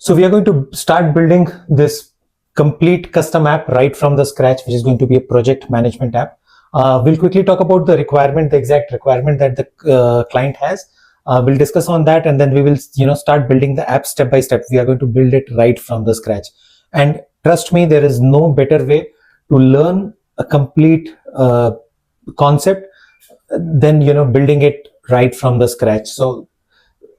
So we are going to start building this complete custom app right from the scratch, which is going to be a project management app. We'll quickly talk about the requirement, the exact requirement that the client has. We'll discuss on that, and then we will, start building the app step by step. We are going to build it right from the scratch. And trust me, there is no better way to learn a complete concept than building it right from the scratch. So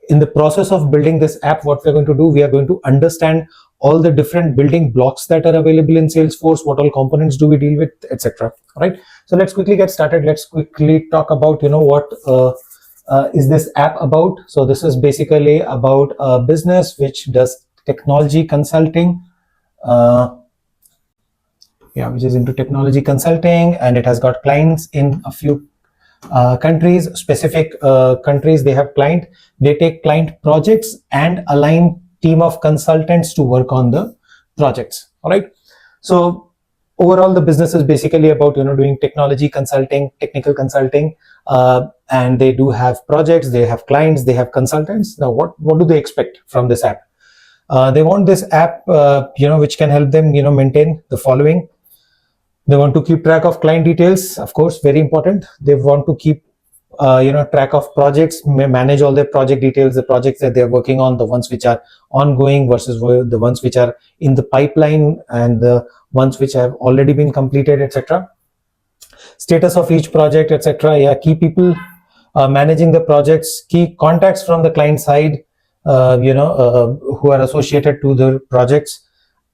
in the process of building this app, what we're going to do, we are going to understand all the different building blocks that are available in Salesforce, what all components do we deal with, etc. Right? So let's quickly get started. Let's quickly talk about what is this app about. So this is basically about a business which does technology consulting, which is into technology consulting, and it has got clients in a few countries, specific countries. They have client, they take client projects and align team of consultants to work on the projects. All right. So overall, the business is basically about doing technology consulting, technical consulting, and they do have projects, they have clients, they have consultants. Now, what do they expect from this app? They want this app, which can help them, maintain the following. They want to keep track of client details, of course, very important. They want to keep, track of projects, manage all their project details, the projects that they're working on, the ones which are ongoing versus the ones which are in the pipeline, and the ones which have already been completed, etc. Status of each project, etc. Yeah, key people managing the projects, key contacts from the client side, who are associated to the projects.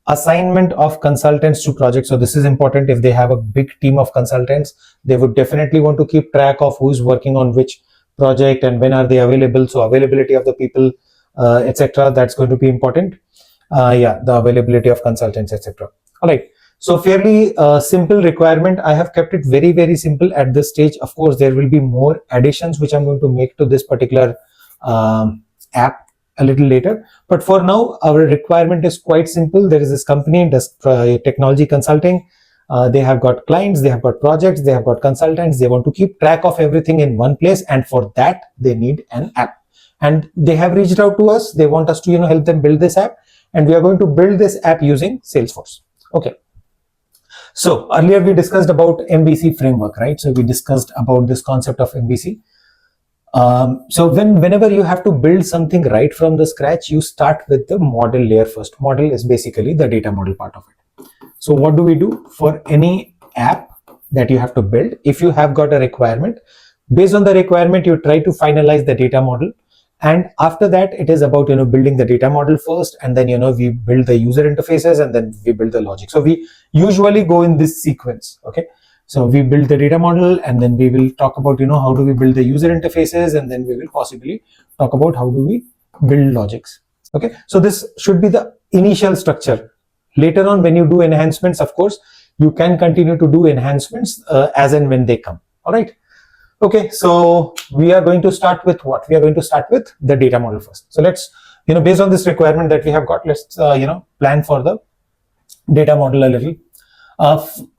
Assignment of consultants to projects. So this is important. If they have a big team of consultants, they would definitely want to keep track of who's working on which project and when are they available. So availability of the people, etc. That's going to be important. The availability of consultants, etc. All right. So fairly simple requirement. I have kept it very, very simple at this stage. Of course, there will be more additions which I'm going to make to this particular app a little later, but for now our requirement is quite simple. There is this company, does technology consulting. They have got clients, they have got projects, they have got consultants. They want to keep track of everything in one place, and for that they need an app. And they have reached out to us. They want us to help them build this app, and we are going to build this app using Salesforce. Okay. So earlier we discussed about MVC framework, right? So we discussed about this concept of MVC. So whenever you have to build something right from the scratch, you start with the model layer first. Model is basically the data model part of it. So what do we do for any app that you have to build? If you have got a requirement, based on the requirement, you try to finalize the data model. And after that, it is about, building the data model first, and then, we build the user interfaces, and then we build the logic. So we usually go in this sequence. Okay. So we build the data model, and then we will talk about, how do we build the user interfaces, and then we will possibly talk about how do we build logics. Okay. So this should be the initial structure. Later on, when you do enhancements, of course, you can continue to do enhancements as and when they come. All right. Okay. So we are going to start with what? We are going to start with the data model first. So let's, based on this requirement that we have got, let's, plan for the data model a little.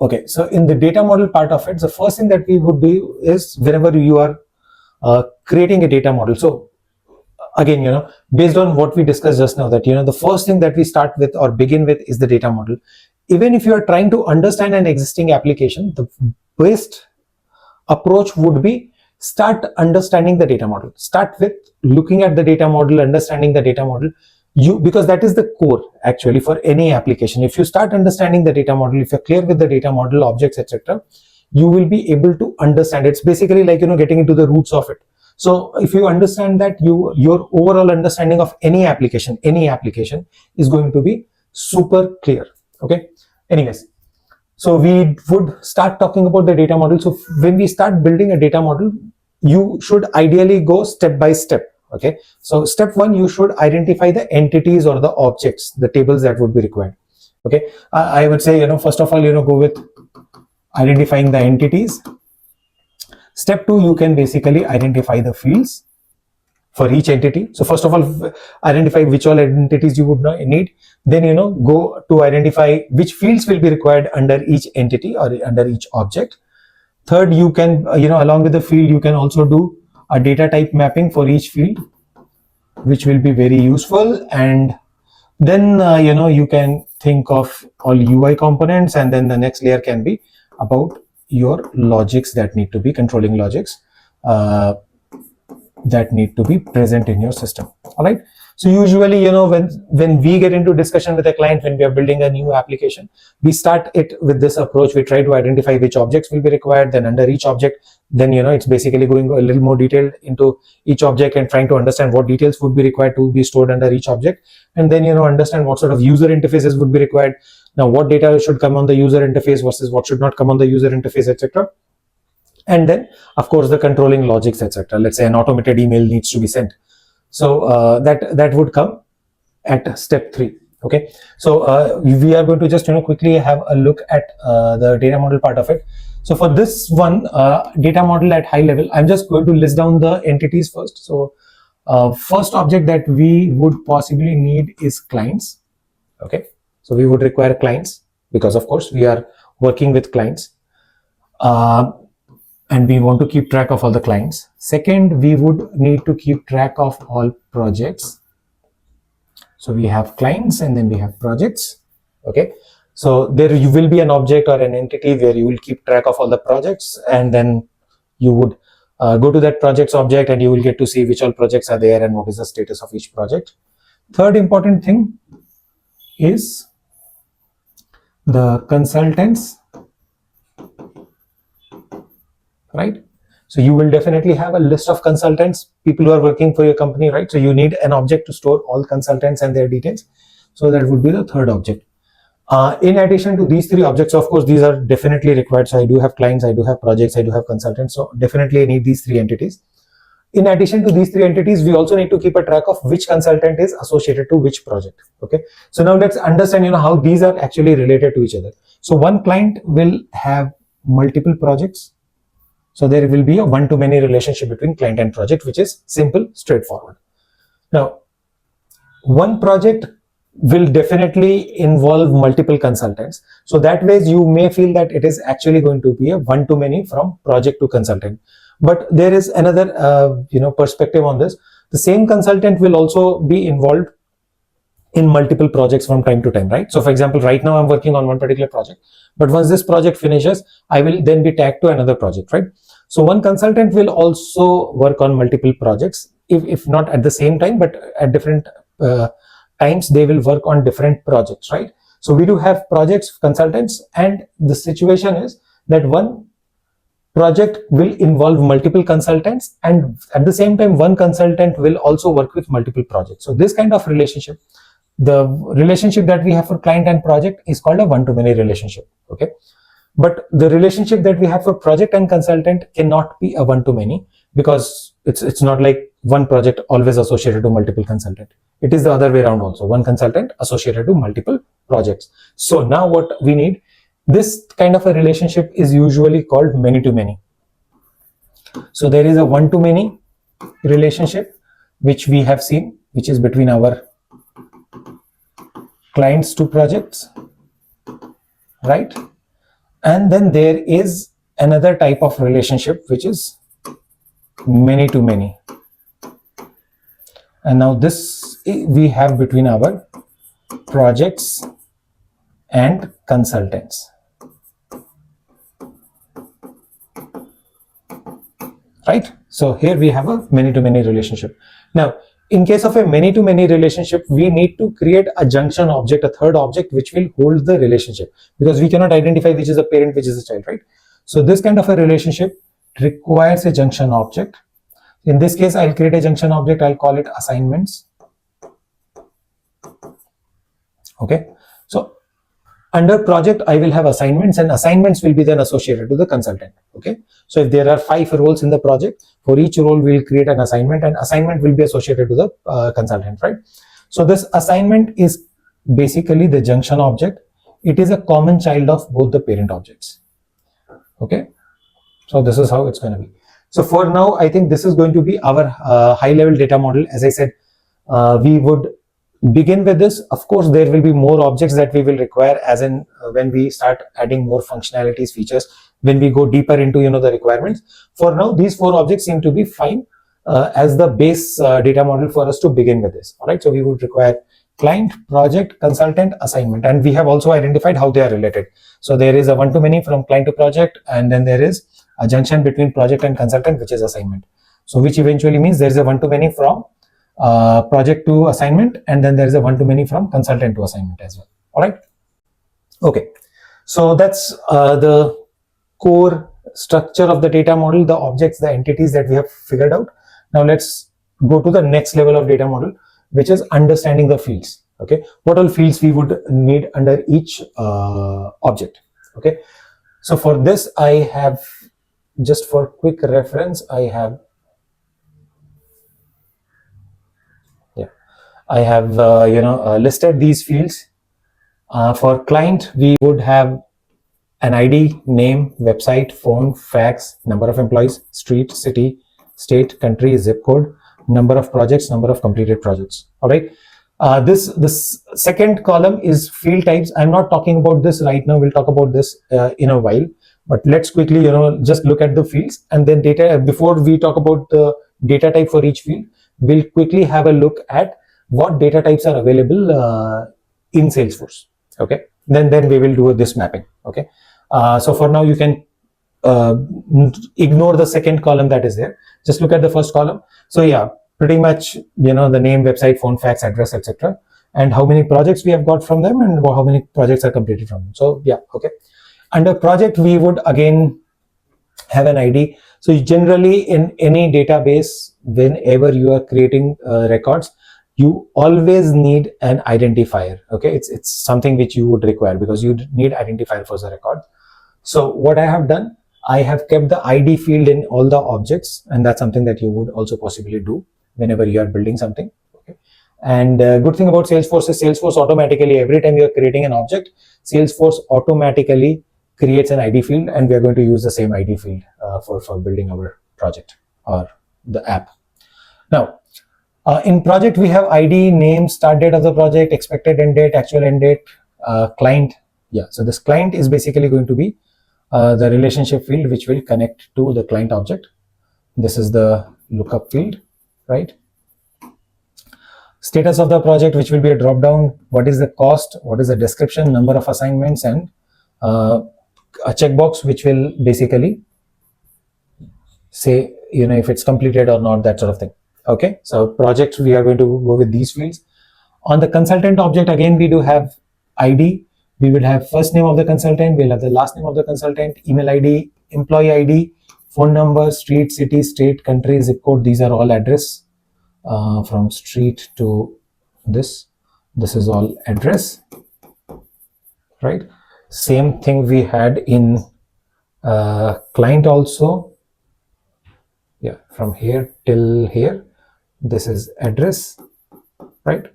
Okay, so in the data model part of it, the first thing that we would do is whenever you are creating a data model. So again, based on what we discussed just now, that the first thing that we start with or begin with is the data model. Even if you are trying to understand an existing application, the best approach would be start understanding the data model. Start with looking at the data model, understanding the data model. Because that is the core actually for any application. If you start understanding the data model, if you're clear with the data model, objects, etc., you will be able to understand. It's basically like getting into the roots of it. So if you understand that, your overall understanding of any application is going to be super clear. Okay. Anyways, so we would start talking about the data model. So when we start building a data model, you should ideally go step by step. Okay, so step one, you should identify the entities or the objects, the tables that would be required. Okay, I would say, first of all, go with identifying the entities. Step two, you can basically identify the fields for each entity. So first of all, identify which all entities you would need. Then, go to identify which fields will be required under each entity or under each object. Third, you can, along with the field, you can also do a data type mapping for each field, which will be very useful. And Then you can think of all UI components, and then the next layer can be about your logics that need to be controlling logics that need to be present in your system. All right. So usually, when we get into discussion with a client, when we are building a new application, we start it with this approach. We try to identify which objects will be required. Then under each object, then it's basically going a little more detailed into each object and trying to understand what details would be required to be stored under each object, and then understand what sort of user interfaces would be required. Now, what data should come on the user interface versus what should not come on the user interface, etc. And then, of course, the controlling logics, etc. Let's say an automated email needs to be sent. So that would come at step 3. Okay. So we are going to just quickly have a look at the data model part of it. So for this one, data model at high level, I'm just going to list down the entities first. So first object that we would possibly need is clients. Okay. So we would require clients because, of course, we are working with clients. And we want to keep track of all the clients. Second, we would need to keep track of all projects. So we have clients and then we have projects. Okay. So there you will be an object or an entity where you will keep track of all the projects, and then you would go to that projects object and you will get to see which all projects are there and what is the status of each project. Third important thing is the consultants. Right? So you will definitely have a list of consultants, people who are working for your company, right? So you need an object to store all consultants and their details. So that would be the third object. In addition to these 3 objects, of course, these are definitely required. So I do have clients, I do have projects, I do have consultants. So definitely I need these 3 entities. In addition to these 3 entities, we also need to keep a track of which consultant is associated to which project. Okay. So now let's understand, how these are actually related to each other. So one client will have multiple projects. So there will be a one-to-many relationship between client and project, which is simple, straightforward. Now, one project will definitely involve multiple consultants. So that way you may feel that it is actually going to be a one-to-many from project to consultant. But there is another, perspective on this. The same consultant will also be involved in multiple projects from time to time, right? So for example, right now I'm working on one particular project, but once this project finishes, I will then be tagged to another project, right? So one consultant will also work on multiple projects, if not at the same time, but at different times, they will work on different projects, right? So we do have projects, consultants, and the situation is that one project will involve multiple consultants, and at the same time, one consultant will also work with multiple projects. So this kind of relationship, the relationship that we have for client and project, is called a one-to-many relationship. Okay. But the relationship that we have for project and consultant cannot be a one-to-many, because it's not like one project always associated to multiple consultant. It is the other way around also. One consultant associated to multiple projects. So now what we need, this kind of a relationship is usually called many-to-many. So there is a one-to-many relationship which we have seen, which is between our clients to projects, right? And then there is another type of relationship which is many to many. And now this we have between our projects and consultants, right? So here we have a many to many relationship. Now, in case of a many to many relationship, we need to create a junction object, a third object, which will hold the relationship, because we cannot identify which is a parent, which is a child, right? So this kind of a relationship requires a junction object. In this case, I'll create a junction object. I'll call it assignments. Okay. So under project, I will have assignments, and assignments will be then associated to the consultant. Okay. So if there are 5 roles in the project, for each role we'll create an assignment, and assignment will be associated to the consultant, right? So this assignment is basically the junction object. It is a common child of both the parent objects. Okay. So this is how it's going to be. So for now, I think this is going to be our high-level data model. As I said, we would begin with this. Of course, there will be more objects that we will require as in when we start adding more functionalities, features, when we go deeper into the requirements. For now, these 4 objects seem to be fine as the base data model for us to begin with this. All right. So we would require client, project, consultant, assignment, and we have also identified how they are related. So there is a one-to-many from client to project, and then there is a junction between project and consultant, which is assignment. So which eventually means there is a one-to-many from project to assignment, and then there is a one-to-many from consultant to assignment as well. All right. Okay. So that's the core structure of the data model, the objects, the entities that we have figured out. Now let's go to the next level of data model, which is understanding the fields. Okay, what all fields we would need under each object. Okay, so for this I have, just for quick reference, I have listed these fields. For client, we would have an ID, name, website, phone, fax, number of employees, street, city, state, country, zip code, number of projects, number of completed projects. All right. This second column is field types. I'm not talking about this right now. We'll talk about this in a while. But let's quickly, just look at the fields, and then data. Before we talk about the data type for each field, we'll quickly have a look at what data types are available in Salesforce. Okay. Then we will do this mapping. Okay. So for now, you can ignore the second column that is there. Just look at the first column. So yeah, pretty much, the name, website, phone, fax, address, etc. And how many projects we have got from them, and how many projects are completed from them. So yeah, okay. Under project, we would again have an ID. So generally in any database, whenever you are creating records, you always need an identifier. Okay, it's something which you would require, because you need identifier for the record. So what I have done, I have kept the ID field in all the objects, and that's something that you would also possibly do whenever you are building something. Okay. And good thing about Salesforce is Salesforce automatically, every time you are creating an object, Salesforce automatically creates an ID field, and we are going to use the same ID field for building our project or the app. Now, in project, we have ID, name, start date of the project, expected end date, actual end date, client. Yeah, so this client is basically going to be the relationship field which will connect to the client object. This is the lookup field, right? Status of the project, which will be a drop down. What is the cost? What is the description, number of assignments, and a checkbox which will basically say, if it's completed or not, that sort of thing. Okay, so projects, we are going to go with these fields. On the consultant object, again, we do have ID. We will have first name of the consultant, we'll have the last name of the consultant, email ID, employee ID, phone number, street, city, state, country, zip code. These are all address from street to this. This is all address, right? Same thing we had in client also. Yeah, from here till here. This is address, right?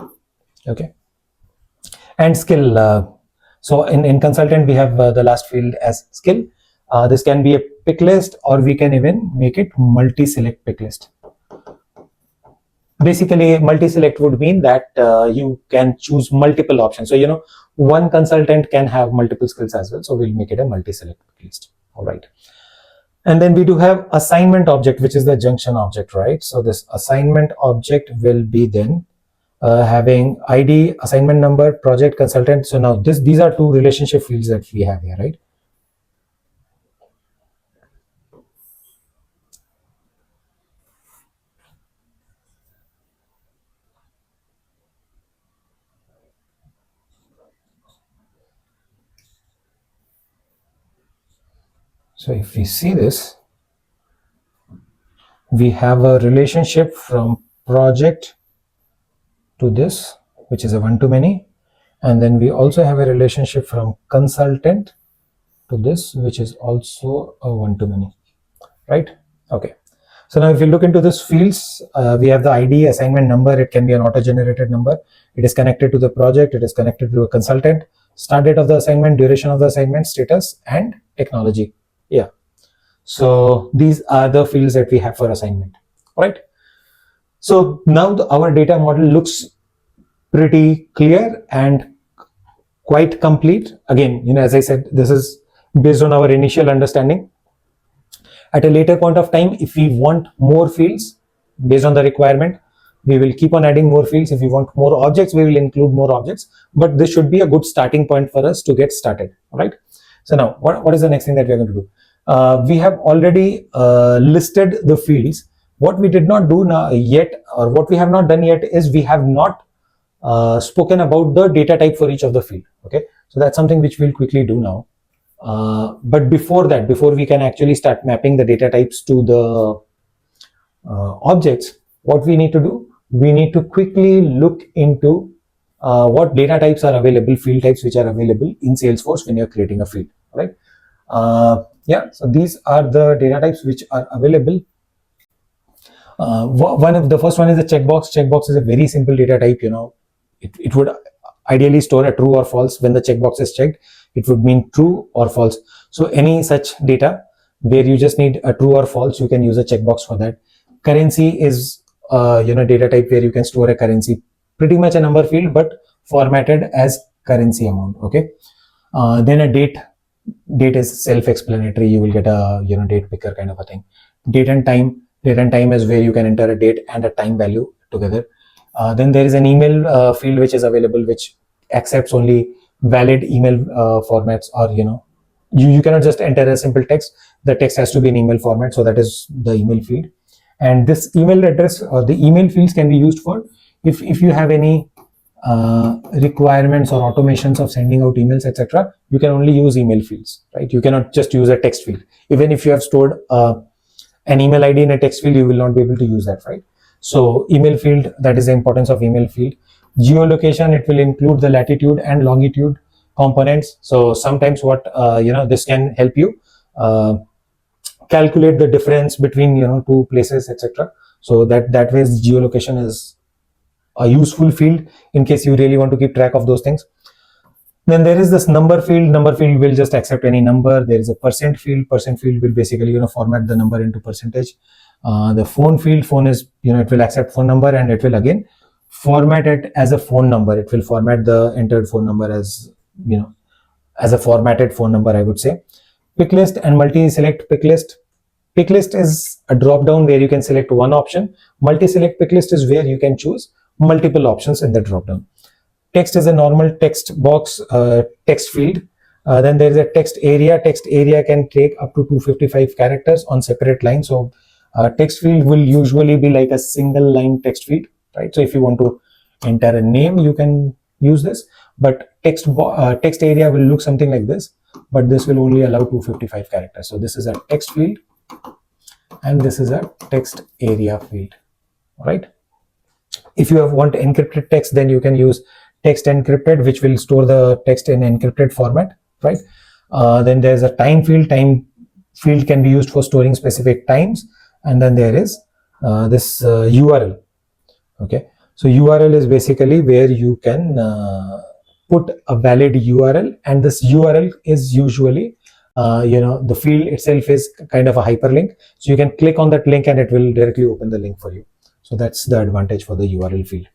Okay. And skill. So in consultant, we have the last field as skill. This can be a pick list, or we can even make it multi-select pick list. Basically, multi-select would mean that you can choose multiple options. So, one consultant can have multiple skills as well. So we'll make it a multi-select pick list. All right. And then we do have assignment object, which is the junction object, right? So this assignment object will be then having ID, assignment number, project, consultant. So now these are two relationship fields that we have here, right? So if we see this, we have a relationship from project to this, which is a one-to-many. And then we also have a relationship from consultant to this, which is also a one-to-many, right? Okay. So now if you look into this fields, we have the ID, assignment number. It can be an auto-generated number. It is connected to the project. It is connected to a consultant. Start date of the assignment, duration of the assignment, status, and technology. Yeah. So these are the fields that we have for assignment, right? So now our data model looks pretty clear and quite complete. Again, as I said, this is based on our initial understanding. At a later point of time, if we want more fields based on the requirement, We will keep on adding more fields. If we want more objects, we will include more objects, but this should be a good starting point for us to get started. All right. So now what is the next thing that we are going to do? We have already listed the fields. What we did not do now yet, or what we have not done yet, is we have not spoken about the data type for each of the field. Okay, so that's something which we'll quickly do now. But before that, before we can actually start mapping the data types to the objects, what we need to do, we need to quickly look into what data types are available, field types which are available in Salesforce when you're creating a field. Right? Yeah, so these are the data types which are available. The first one is a checkbox. Checkbox is a very simple data type. It would ideally store a true or false. When the checkbox is checked, it would mean true or false. So any such data where you just need a true or false, you can use a checkbox for that. Currency is data type where you can store a currency, pretty much a number field, but formatted as currency amount. Okay. Then a date is self-explanatory. You will get a date picker kind of a thing. Date and time is where you can enter a date and a time value together. Then there is an email field which is available, which accepts only valid email formats, or you cannot just enter a simple text. The text has to be in email format, so that is the email field. And this email address or the email fields can be used for if you have any requirements or automations of sending out emails, etc. You can only use email fields, right? You cannot just use a text field. Even if you have stored an email ID in a text field, you will not be able to use that, right? So email field, that is the importance of email field. Geolocation, it will include the latitude and longitude components. So sometimes what this can help you calculate the difference between two places, etc. So that way geolocation is a useful field in case you really want to keep track of those things. Then there is this number field. Number field will just accept any number. There is a percent field. Percent field will basically format the number into percentage. The phone field, phone is it will accept phone number, and it will again format it as a phone number. It will format the entered phone number as as a formatted phone number, I would say. Pick list and multi-select pick list. Pick list is a drop down where you can select one option. Multi-select pick list is where you can choose multiple options in the drop down. Text is a normal text box, text field. Then there is a text area. Text area can take up to 255 characters on separate lines. So text field will usually be like a single line text field, right? So if you want to enter a name, you can use this, but text area will look something like this, but this will only allow 255 characters. So this is a text field and this is a text area field. All right. If you want encrypted text, then you can use text encrypted, which will store the text in encrypted format, right? Then there's a time field. Time field can be used for storing specific times. And then there is this URL. Okay, so URL is basically where you can put a valid URL, and this URL is usually the field itself is kind of a hyperlink, so you can click on that link and it will directly open the link for you. So that's the advantage for the URL field.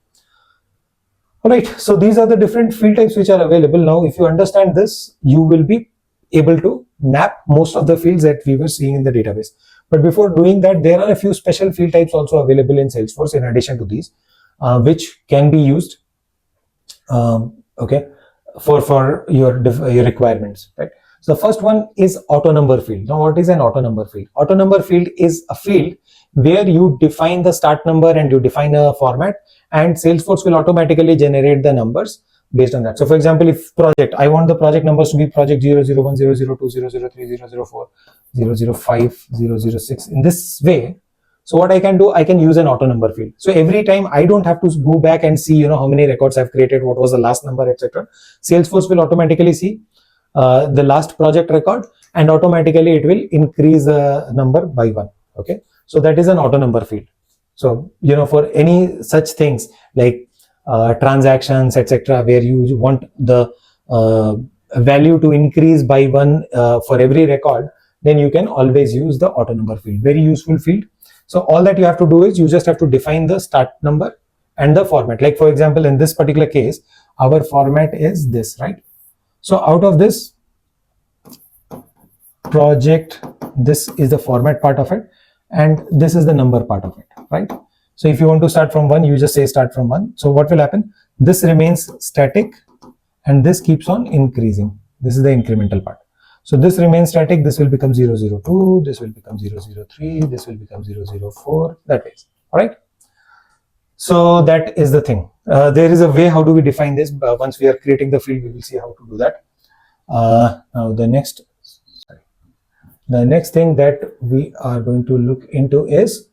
All right, so these are the different field types which are available. Now if you understand this, you will be able to map most of the fields that we were seeing in the database. But before doing that, there are a few special field types also available in Salesforce in addition to these, which can be used okay, for your requirements, right? So the first one is auto number field. Now what is an auto number field? Auto number field is a field where you define the start number and you define a format, and Salesforce will automatically generate the numbers based on that. So for example, if project, I want the project numbers to be project 001, 002, 003, 004, 005, 006 in this way. So what I can do, I can use an auto number field. So every time I don't have to go back and see, how many records I've created, what was the last number, etc. Salesforce will automatically see the last project record, and automatically it will increase the number by 1. Okay. So that is an auto number field. So, for any such things like transactions, etc., where you want the value to increase by 1 for every record, then you can always use the auto number field. Very useful field. So all that you have to do is you just have to define the start number and the format. Like for example, in this particular case, our format is this, right? So out of this project, this is the format part of it, and this is the number part of it, right? So if you want to start from 1, you just say start from 1. So what will happen? This remains static and this keeps on increasing. This is the incremental part. So this remains static, this will become 002, this will become 003, this will become 004, that way. All right. So that is the thing. There is a way how do we define this. Once we are creating the field, we will see how to do that. Now the next thing that we are going to look into is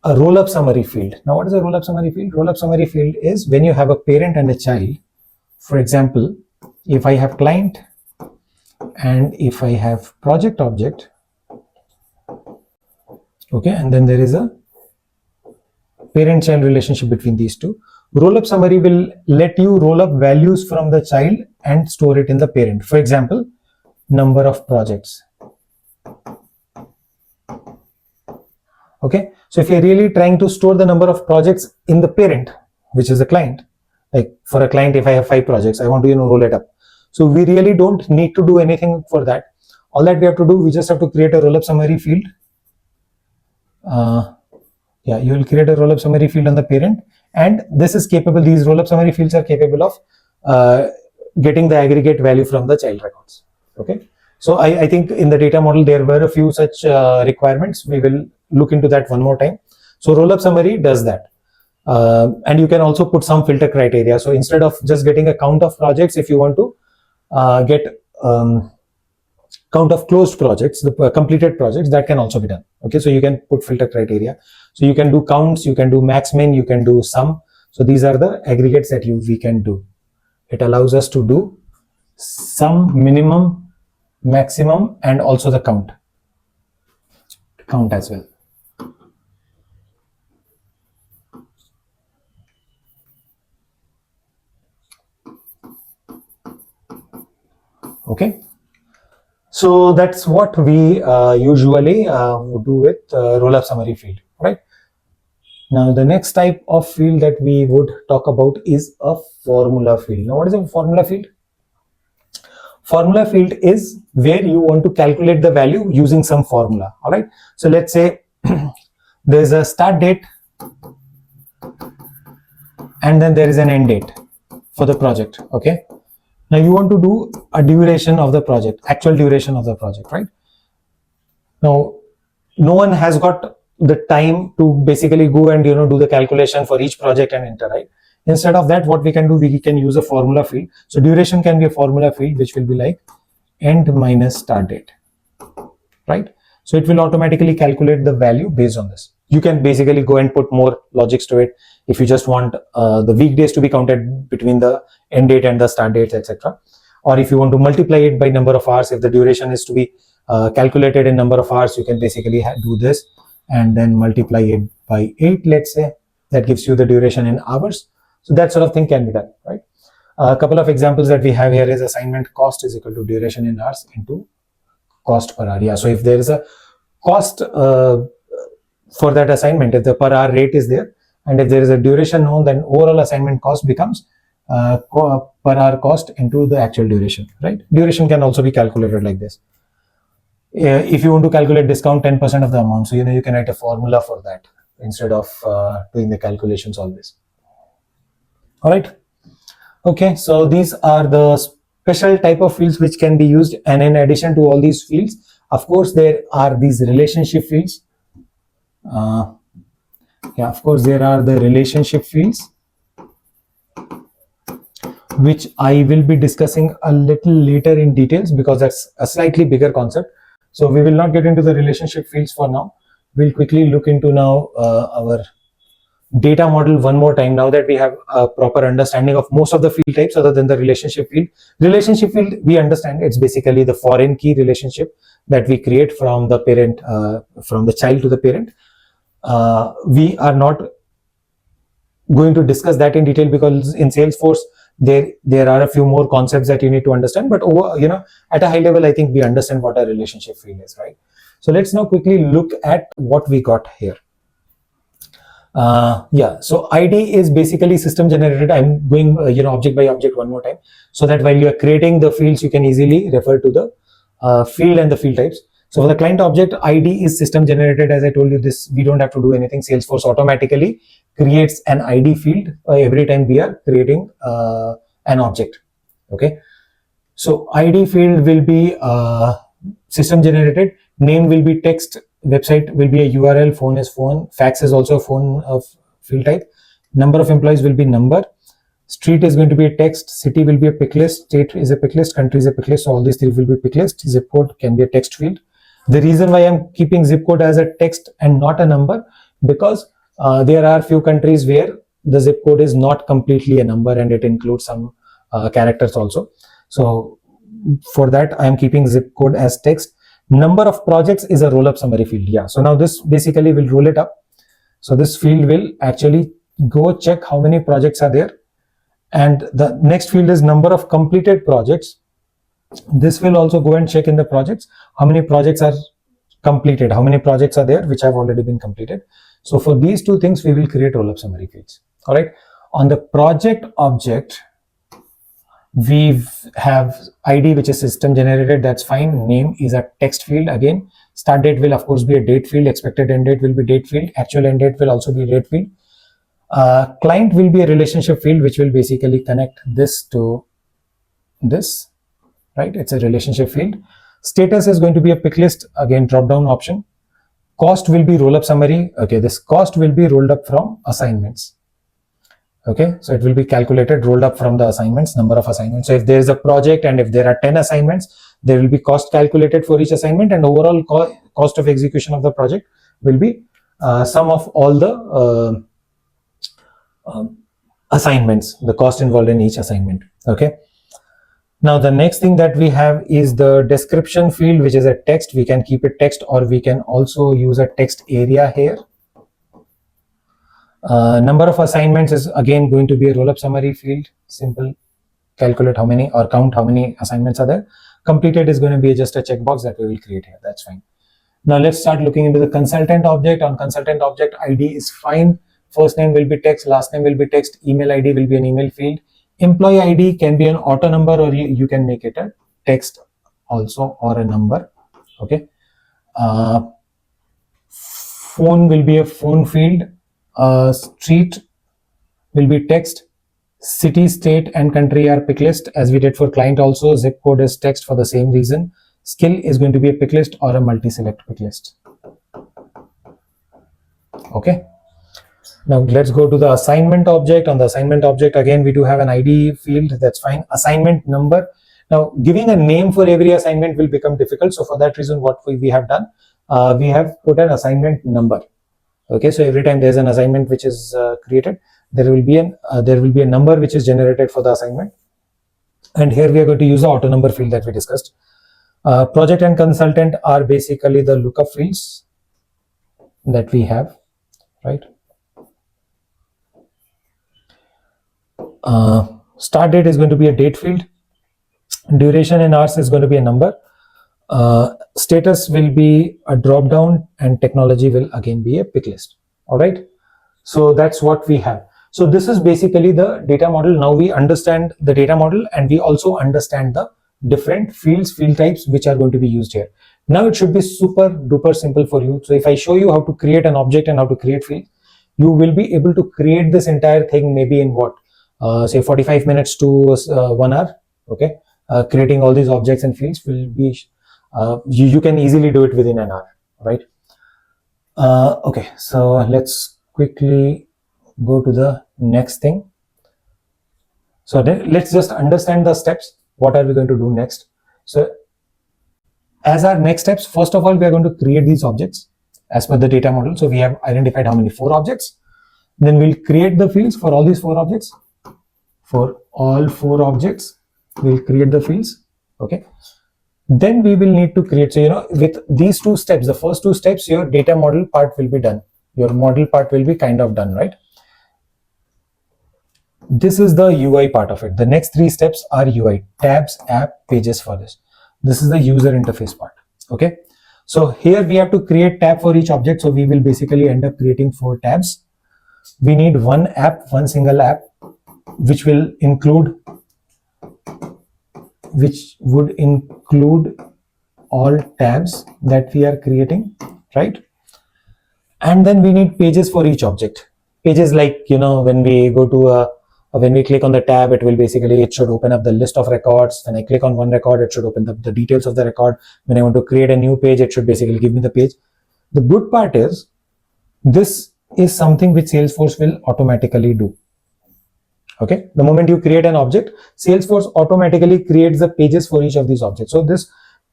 a roll-up summary field. Now what is a roll-up summary field? Roll-up summary field is when you have a parent and a child. For example, if I have client and if I have project object, okay, and then there is a parent-child relationship between these two. Roll-up summary will let you roll up values from the child and store it in the parent. For example, number of projects. Okay, so if you're really trying to store the number of projects in the parent, which is the client, like for a client, if I have 5 projects, I want to roll it up. So we really don't need to do anything for that. All that we have to do, we just have to create a roll-up summary field. You will create a roll-up summary field on the parent, and this is capable. These roll-up summary fields are capable of getting the aggregate value from the child records. Okay, so I think in the data model there were a few such requirements. We will look into that one more time. So roll-up summary does that. And you can also put some filter criteria. So instead of just getting a count of projects, if you want to get count of closed projects, the completed projects, that can also be done. Okay, so you can put filter criteria. So you can do counts, you can do max min, you can do sum. So these are the aggregates that we can do. It allows us to do sum, minimum, maximum, and also the count as well. Okay, so that's what we usually do with roll-up summary field, right? Now the next type of field that we would talk about is a formula field. Now what is a formula field? Formula field is where you want to calculate the value using some formula. All right, so let's say there's a start date and then there is an end date for the project. Okay, now you want to do a duration of the project, actual duration of the project, right? Now no one has got the time to basically go and do the calculation for each project and enter, right? Instead of that, what we can do, we can use a formula field. So duration can be a formula field, which will be like end minus start date, right? So it will automatically calculate the value based on this. You can basically go and put more logics to it if you just want the weekdays to be counted between the end date and the start dates, etc. Or if you want to multiply it by number of hours, if the duration is to be calculated in number of hours, you can basically do this and then multiply it by 8, let's say. That gives you the duration in hours. So that sort of thing can be done, right? A couple of examples that we have here is assignment cost is equal to duration in hours into cost per hour. Yeah, so if there is a cost for that assignment, if the per hour rate is there, and if there is a duration known, then overall assignment cost becomes per hour cost into the actual duration, right? Duration can also be calculated like this. If you want to calculate discount 10% of the amount, so you can write a formula for that instead of doing the calculations always. All right. Okay, so these are the special type of fields which can be used, and in addition to all these fields, of course, there are these relationship fields. Of course, there are the relationship fields, which I will be discussing a little later in details because that's a slightly bigger concept. So we will not get into the relationship fields for now. We'll quickly look into now our data model one more time, now that we have a proper understanding of most of the field types other than the relationship field. Relationship field, we understand it's basically the foreign key relationship that we create from the parent, from the child to the parent. We are not going to discuss that in detail because in Salesforce there are a few more concepts that you need to understand, but over, at a high level, I think we understand what a relationship field is, right? So let's now quickly look at what we got here. So ID is basically system generated. I'm going object by object one more time, so that while you are creating the fields, you can easily refer to the field and the field types. So for the client object, ID is system generated. As I told you, this we don't have to do anything. Salesforce automatically creates an ID field every time we are creating an object. Okay. So ID field will be system generated. Name will be text. Website will be a URL. Phone is phone. Fax is also a phone of field type. Number of employees will be number. Street is going to be a text. City will be a pick list. State is a pick list. Country is a pick list. So all these three will be pick list. Zip code can be a text field. The reason why I'm keeping zip code as a text and not a number, because there are few countries where the zip code is not completely a number and it includes some characters also. So for that, I am keeping zip code as text. Number of projects is a roll-up summary field. Yeah. So now this basically will roll it up. So this field will actually go check how many projects are there. And the next field is number of completed projects. This will also go and check in the projects how many projects are completed, how many projects are there which have already been completed. So for these two things, we will create roll-up summary fields. All right. On the project object, we have ID, which is system generated. That's fine. Name is a text field. Again, start date will of course be a date field. Expected end date will be date field. Actual end date will also be date field. Client will be a relationship field, which will basically connect this to this, right? It's a relationship field. Status is going to be a pick list, again, drop down option. Cost will be roll up summary. Okay, this cost will be rolled up from assignments. Okay, so it will be calculated, rolled up from the assignments, number of assignments. So if there is a project and if there are 10 assignments, there will be cost calculated for each assignment, and overall cost of execution of the project will be sum of all the assignments, the cost involved in each assignment. Okay. Now the next thing that we have is the description field, which is a text. We can keep it text, or we can also use a text area here. Number of assignments is again going to be a roll-up summary field. Simple, calculate how many or count how many assignments are there. Completed is going to be just a checkbox that we will create here. That's fine. Now let's start looking into the consultant object. On consultant object, ID is fine. First name will be text, last name will be text, email ID will be an email field. Employee ID can be an auto number, or you can make it a text also, or a number. Okay. Phone will be a phone field. Street will be text. City, state, and country are pick list, as we did for client also. Zip code is text for the same reason. Skill is going to be a pick list or a multi-select pick list. Okay. Now let's go to the assignment object. On the assignment object, again, we do have an ID field. That's fine. Assignment number. Now giving a name for every assignment will become difficult. So for that reason, what we have done, we have put an assignment number. Okay. So every time there's an assignment which is created, there will be a number which is generated for the assignment. And here we are going to use the auto number field that we discussed. Project and consultant are basically the lookup fields that we have, right? Start date is going to be a date field. Duration in hours is going to be a number. Status will be a drop down, and technology will again be a pick list. All right. So that's what we have. So this is basically the data model. Now we understand the data model, and we also understand the different fields, field types which are going to be used here. Now it should be super duper simple for you. So if I show you how to create an object and how to create field, you will be able to create this entire thing maybe in what? Say 45 minutes to 1 hour. Okay. Creating all these objects and fields will be, you can easily do it within an hour, right? Okay. So let's quickly go to the next thing. So then let's just understand the steps. What are we going to do next? So as our next steps, first of all, we are going to create these objects as per the data model. So we have identified how many 4 objects. Then we'll create the fields for all these 4 objects. For all 4 objects, we'll create the fields. Okay. Then we will need to create, so with these 2 steps, the first 2 steps, your data model part will be done. Your model part will be kind of done, right? This is the UI part of it. The next 3 steps are UI, tabs, app, pages for this. This is the user interface part. Okay. So here we have to create tab for each object. So we will basically end up creating 4 tabs. We need one app, one single app, which would include all tabs that we are creating, right? And then we need pages for each object. Pages like, when we go to when we click on the tab, it should open up the list of records. When I click on one record, it should open up the details of the record. When I want to create a new page, it should basically give me the page. The good part is, this is something which Salesforce will automatically do. Okay, the moment you create an object, Salesforce automatically creates the pages for each of these objects. So this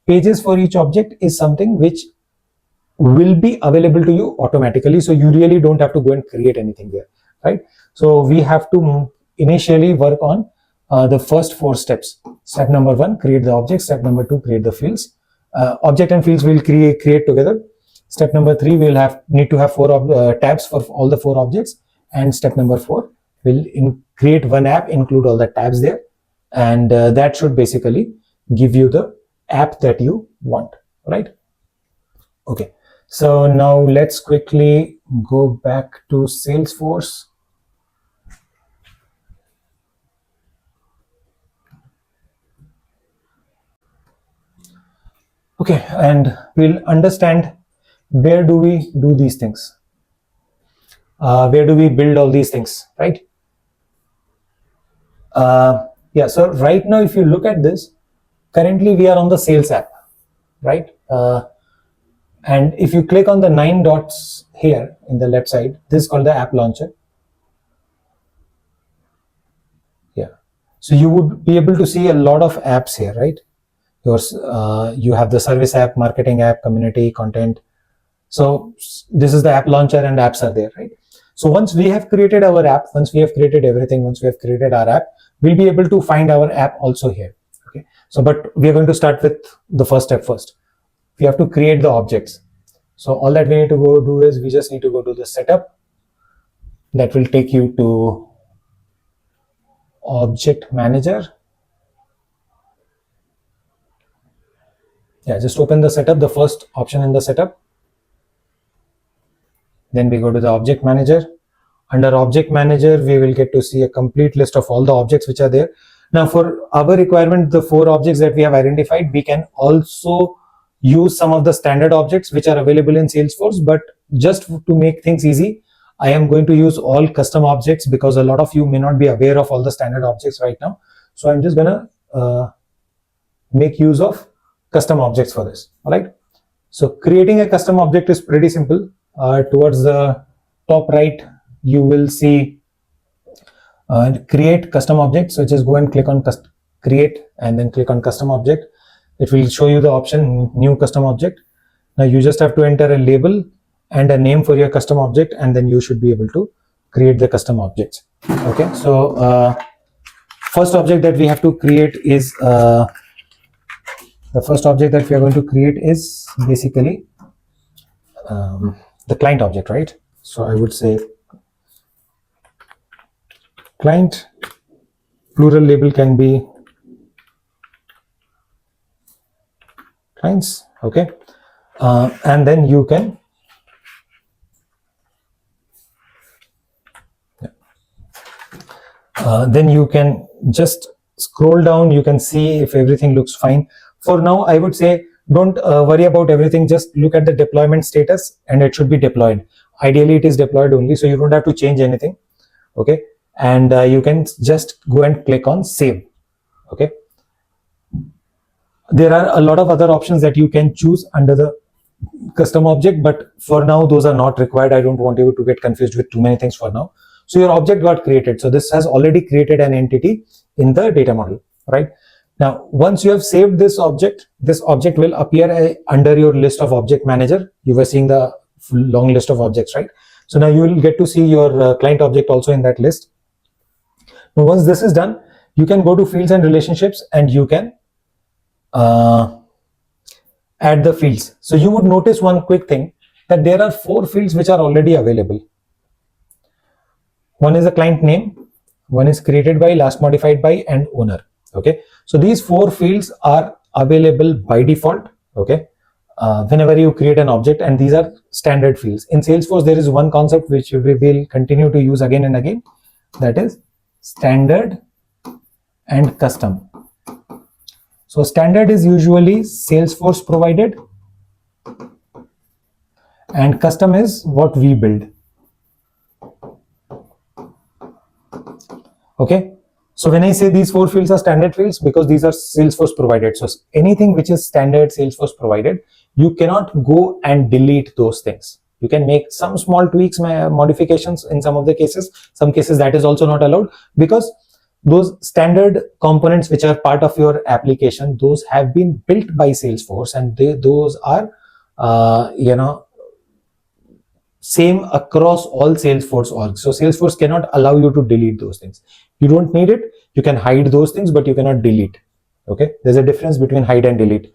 pages for each object is something which will be available to you automatically. So you really don't have to go and create anything there, right? So we have to initially work on the first 4 steps. Step number 1, create the object. Step number 2, create the fields. Object and fields will create together. Step number 3, we will need to have 4 tabs for all the 4 objects. And step number 4, will create one app, include all the tabs there, and that should basically give you the app that you want, right? Okay, so now let's quickly go back to Salesforce. Okay, and we'll understand, where do we do these things? Where do we build all these things, right? Yeah, so right now, if you look at this, currently we are on the sales app, right? And if you click on the 9 dots here in the left side, this is called the app launcher. Yeah, so you would be able to see a lot of apps here, right? You have the service app, marketing app, community, content. So this is the app launcher, and apps are there, right? So once we have created our app, once we have created everything, once we have created our app, we'll be able to find our app also here. Okay, so but we are going to start with the first step first. We have to create the objects. So all that we need to go do is, we just need to go to the setup. That will take you to object manager. Yeah, just open the setup, the first option in the setup. Then we go to the object manager. Under object manager, we will get to see a complete list of all the objects which are there. Now for our requirement, the 4 objects that we have identified, we can also use some of the standard objects which are available in Salesforce, but just to make things easy, I am going to use all custom objects, because a lot of you may not be aware of all the standard objects right now. So I'm just gonna make use of custom objects for this. All right, so creating a custom object is pretty simple. Towards the top right, you will see create custom object. So just go and click on create, and then click on custom object. It will show you the option new custom object. Now you just have to enter a label and a name for your custom object, and then you should be able to create the custom objects. Okay, so first object that we have to create is the first object that we are going to create is basically the client object, right? So I would say client, plural label can be clients. Okay, and then you can just scroll down. You can see if everything looks fine. For now, I would say don't worry about everything. Just look at the deployment status, and it should be deployed. Ideally, it is deployed only, so you don't have to change anything. Okay, and you can just go and click on save. Okay, there are a lot of other options that you can choose under the custom object, but for now those are not required. I don't want you to get confused with too many things for now. So your object got created. So this has already created an entity in the data model, right? Now, once you have saved this object will appear under your list of object manager. You were seeing the long list of objects, right? So now you will get to see your client object also in that list. Now, once this is done, you can go to fields and relationships, and you can add the fields. So you would notice one quick thing, that there are 4 fields which are already available. One is a client name, one is created by, last modified by, and owner. Okay, so these 4 fields are available by default. Okay, whenever you create an object, and these are standard fields. In Salesforce, there is one concept which we will continue to use again and again, that is standard and custom. So standard is usually Salesforce provided, and custom is what we build. Okay, so when I say these 4 fields are standard fields, because these are Salesforce provided. So anything which is standard Salesforce provided, you cannot go and delete those things. You can make some small tweaks, modifications in some of the cases. Some cases that is also not allowed, because those standard components which are part of your application, those have been built by Salesforce, and those are same across all Salesforce orgs. So Salesforce cannot allow you to delete those things. You don't need it. You can hide those things, but you cannot delete. Okay, there's a difference between hide and delete.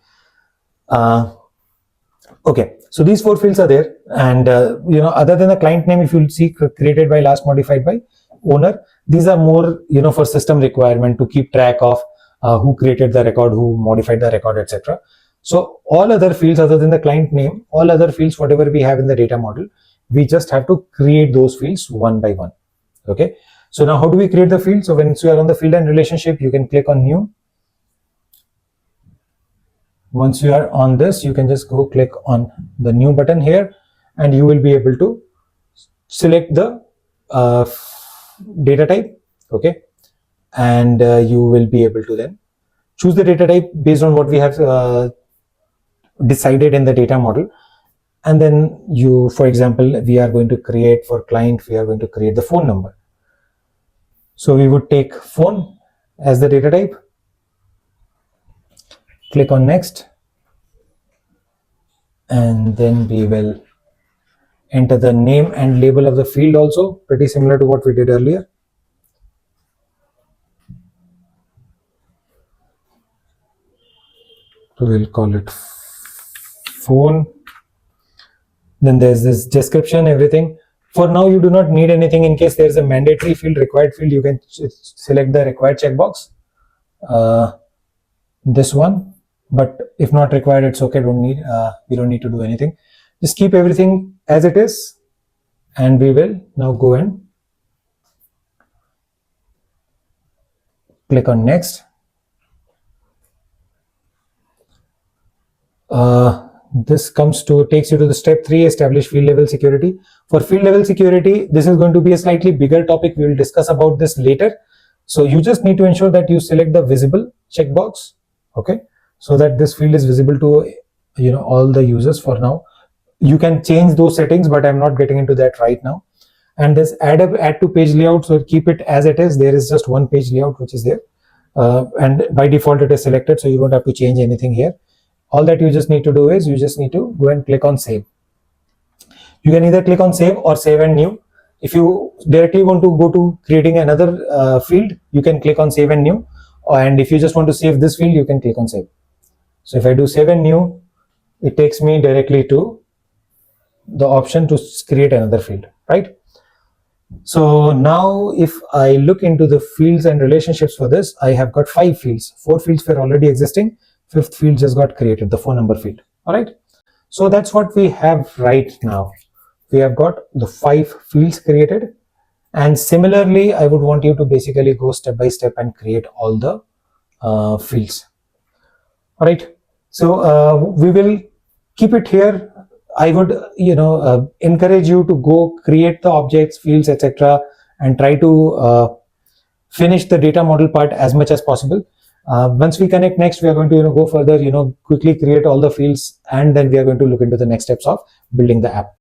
Okay, so these 4 fields are there, and other than the client name, if you see created by, last modified by, owner, these are more for system requirement to keep track of who created the record, who modified the record, etc. So all other fields other than the client name, all other fields whatever we have in the data model, we just have to create those fields one by one. Okay, so now how do we create the field? So once you are on the field and relationship, you can click on new. Once you are on this, you can just go click on the new button here, and you will be able to select the data type. Okay, and you will be able to then choose the data type based on what we have decided in the data model. And then you, for example, we are going to create for client, we are going to create the phone number. So we would take phone as the data type, click on next, and then we will enter the name and label of the field, also pretty similar to what we did earlier. So we'll call it phone. Then there's this description, everything. For now, you do not need anything. In case there's a mandatory field, required field, you can select the required checkbox. This one, but if not required, it's okay. We don't need to do anything. Just keep everything as it is, and we will now go and click on next. This takes you to the step 3, establish field level security. For field level security, this is going to be a slightly bigger topic. We will discuss about this later. So you just need to ensure that you select the visible checkbox, okay, so that this field is visible to all the users. For now, you can change those settings, but I'm not getting into that right now. And this add to page layout, so keep it as it is. There is just one page layout which is there, and by default it is selected, so you don't have to change anything here. All that you just need to do is you just need to go and click on save. You can either click on save or save and new. If you directly want to go to creating another field, you can click on save and new. And if you just want to save this field, you can click on save. So if I do save and new, it takes me directly to the option to create another field, right? So now if I look into the fields and relationships for this, I have got 5 fields. 4 fields were already existing. 5th field just got created, the phone number field. All right. So that's what we have right now. We have got the 5 fields created. And similarly, I would want you to basically go step by step and create all the fields. All right. So we will keep it here. I would, encourage you to go create the objects, fields, etc., and try to finish the data model part as much as possible. Once we connect next, we are going to go further, quickly create all the fields, and then we are going to look into the next steps of building the app.